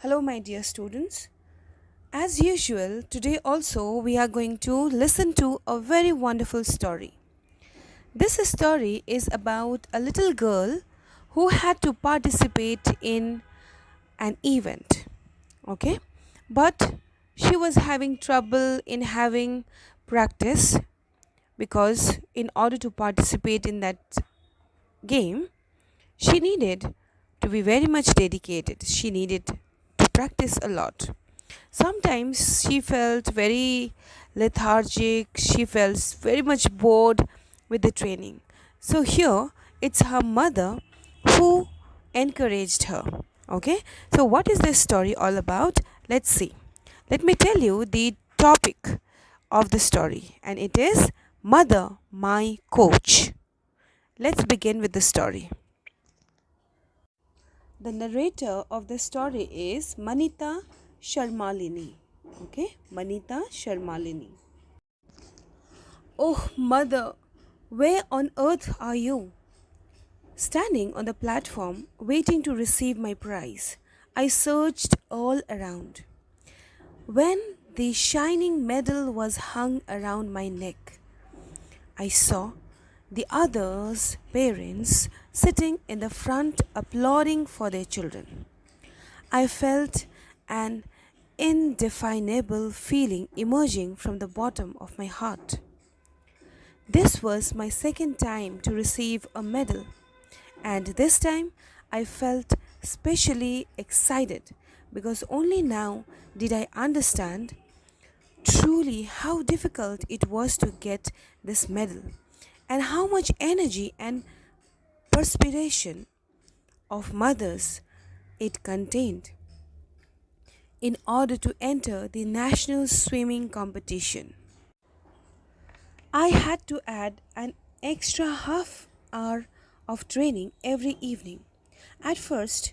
Hello, my dear students. As usual, today also we are going to listen to a very wonderful story. This story is about a little girl who had to participate in an event. Okay? But she was having trouble in having practice because in order to participate in that game, she needed to be very much dedicated. She needed to practice a lot. Sometimes she felt very lethargic, she felt very much bored with the training. So here it's her mother who encouraged her. Okay, so what is this story all about? Let's see. Let me tell you the topic of the story, and it is Mother, My Coach. Let's begin with the story. The narrator of the story is Manita Sharmalini. Okay, Manita Sharmalini. Oh, mother, where on earth are you? Standing on the platform, waiting to receive my prize, I searched all around. When the shining medal was hung around my neck, I saw the others' parents sitting in the front applauding for their children. I felt an indefinable feeling emerging from the bottom of my heart. This was my second time to receive a medal, and this time I felt specially excited because only now did I understand truly how difficult it was to get this medal and how much energy and perspiration of mothers it contained in order to enter the national swimming competition. I had to add an extra half hour of training every evening. At first,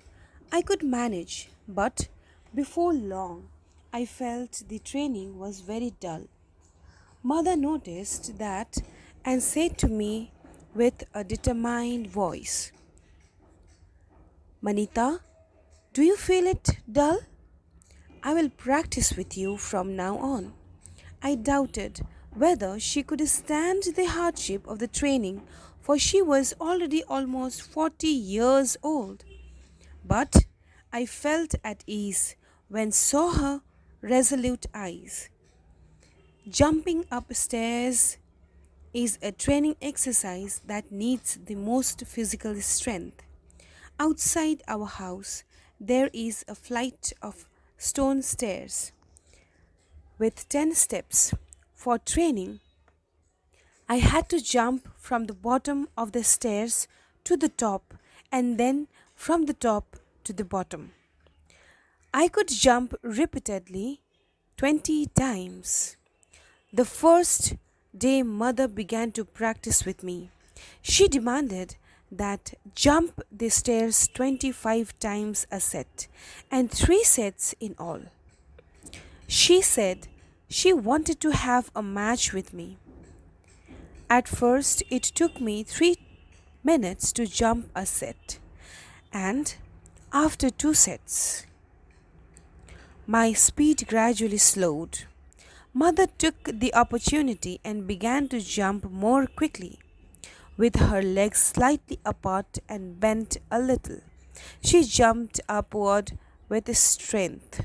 I could manage, but before long, I felt the training was very dull. Mother noticed that and said to me with a determined voice, Manita, do you feel it dull? I will practice with you from now on. I doubted whether she could stand the hardship of the training, for she was already almost 40 years old. But I felt at ease when saw her resolute eyes. Jumping upstairs is a training exercise that needs the most physical strength. Outside our house, there is a flight of stone stairs with 10 steps. For training, I had to jump from the bottom of the stairs to the top and then from the top to the bottom. I could jump repeatedly 20 times. The first day mother began to practice with me. She demanded that jump the stairs 25 times a set and 3 sets in all. She said she wanted to have a match with me. At first, it took me 3 minutes to jump a set, and after 2 sets, my speed gradually slowed. Mother took the opportunity and began to jump more quickly, with her legs slightly apart and bent a little. She jumped upward with strength.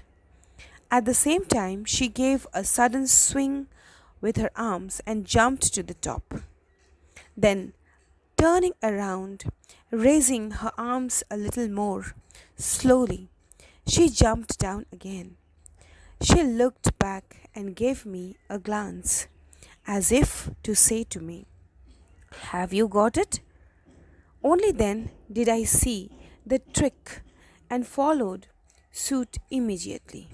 At the same time, she gave a sudden swing with her arms and jumped to the top. Then, turning around, raising her arms a little more, slowly, she jumped down again. She looked back and gave me a glance, as if to say to me, have you got it? Only then did I see the trick and followed suit immediately.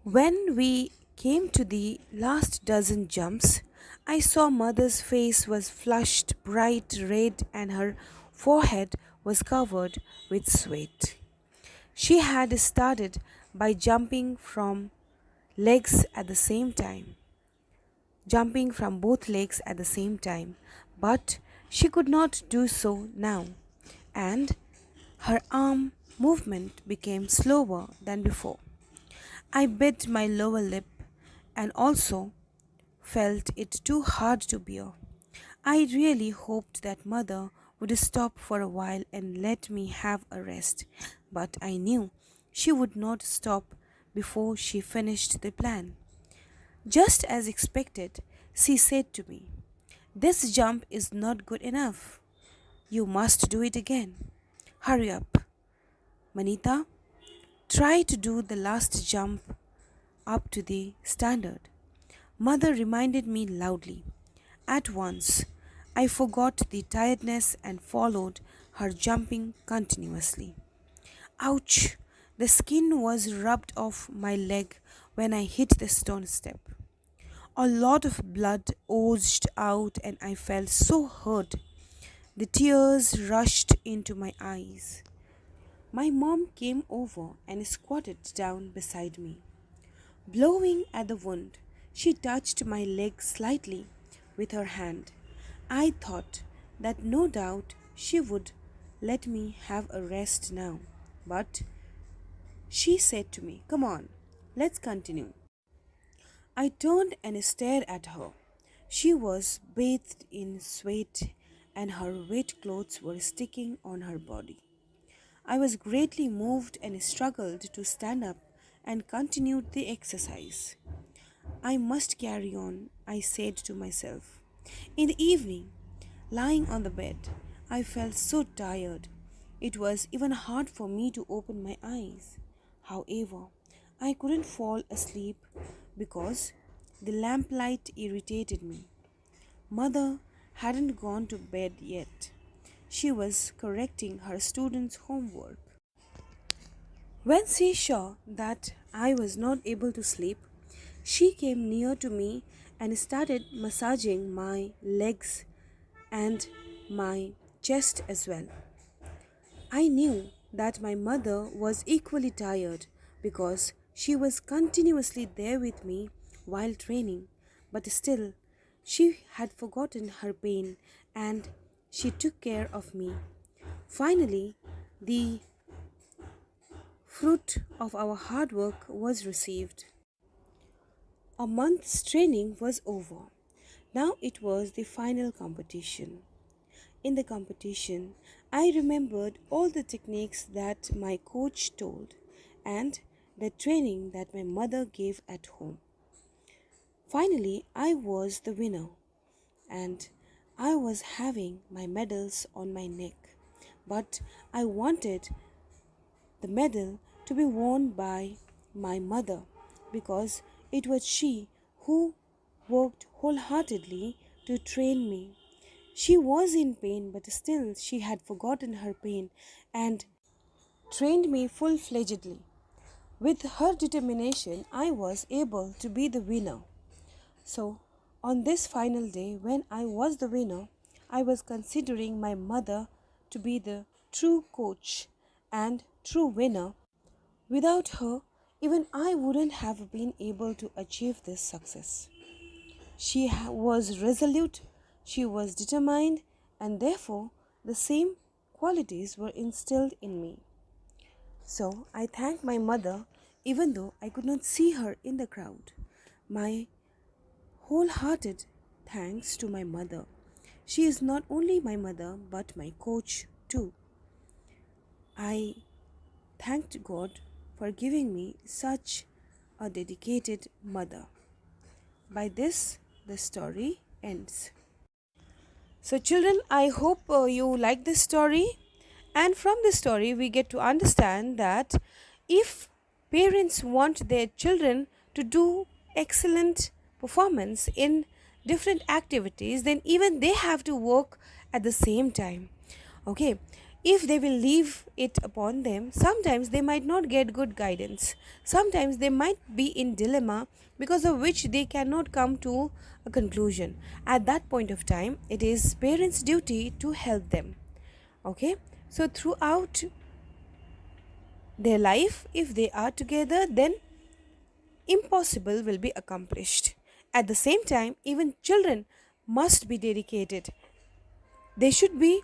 When we came to the last dozen jumps, I saw mother's face was flushed bright red and her forehead was covered with sweat. She had started by jumping from both legs at the same time, but she could not do so now, and her arm movement became slower than before. I bit my lower lip and also felt it too hard to bear. I really hoped that mother would stop for a while and let me have a rest, but I knew she would not stop before she finished the plan. Just as expected, she said to me, "This jump is not good enough. You must do it again. Hurry up, Manita. Try to do the last jump up to the standard." Mother reminded me loudly. At once, I forgot the tiredness and followed her jumping continuously. Ouch! The skin was rubbed off my leg when I hit the stone step. A lot of blood oozed out and I felt so hurt. The tears rushed into my eyes. My mom came over and squatted down beside me. Blowing at the wound, she touched my leg slightly with her hand. I thought that no doubt she would let me have a rest now, but she said to me, "Come on, let's continue." I turned and stared at her. She was bathed in sweat and her wet clothes were sticking on her body. I was greatly moved and struggled to stand up and continued the exercise. "I must carry on," I said to myself. In the evening, lying on the bed, I felt so tired. It was even hard for me to open my eyes. However, I couldn't fall asleep because the lamplight irritated me. Mother hadn't gone to bed yet. She was correcting her students' homework. When she saw that I was not able to sleep, she came near to me and started massaging my legs and my chest as well. I knew that my mother was equally tired because she was continuously there with me while training, but still, she had forgotten her pain and she took care of me. Finally, the fruit of our hard work was received. A month's training was over. Now it was the final competition. In the competition, I remembered all the techniques that my coach told and the training that my mother gave at home. Finally, I was the winner and I was having my medals on my neck. But I wanted the medal to be worn by my mother because it was she who worked wholeheartedly to train me. She was in pain, but still she had forgotten her pain and trained me full fledgedly. With her determination, I was able to be the winner. So, on this final day, when I was the winner, I was considering my mother to be the true coach and true winner. Without her, even I wouldn't have been able to achieve this success. She was resolute, she was determined, and therefore the same qualities were instilled in me. So I thank my mother even though I could not see her in the crowd. My wholehearted thanks to my mother. She is not only my mother but my coach too. I thanked God for giving me such a dedicated mother. By this, the story ends. So, children, I hope you like this story. And from this story, we get to understand that if parents want their children to do excellent performance in different activities, then even they have to work at the same time. Okay, if they will leave it upon them, sometimes they might not get good guidance. Sometimes they might be in dilemma because of which they cannot come to a conclusion. At that point of time, it is parents' duty to help them. Okay, so throughout their life, if they are together, then impossible will be accomplished. At the same time, even children must be dedicated. They should be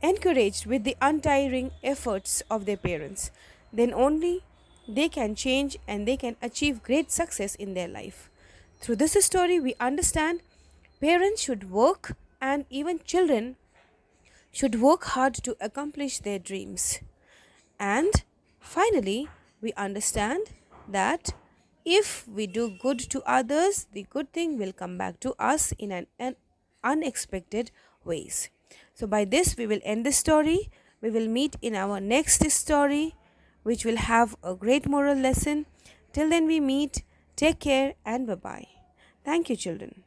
encouraged with the untiring efforts of their parents, then only they can change and they can achieve great success in their life. Through this story, we understand parents should work and even children should work hard to accomplish their dreams. And finally, we understand that if we do good to others, the good thing will come back to us in an unexpected ways. So by this we will end the story. We will meet in our next story which will have a great moral lesson. Till then we meet. Take care and bye-bye. Thank you children.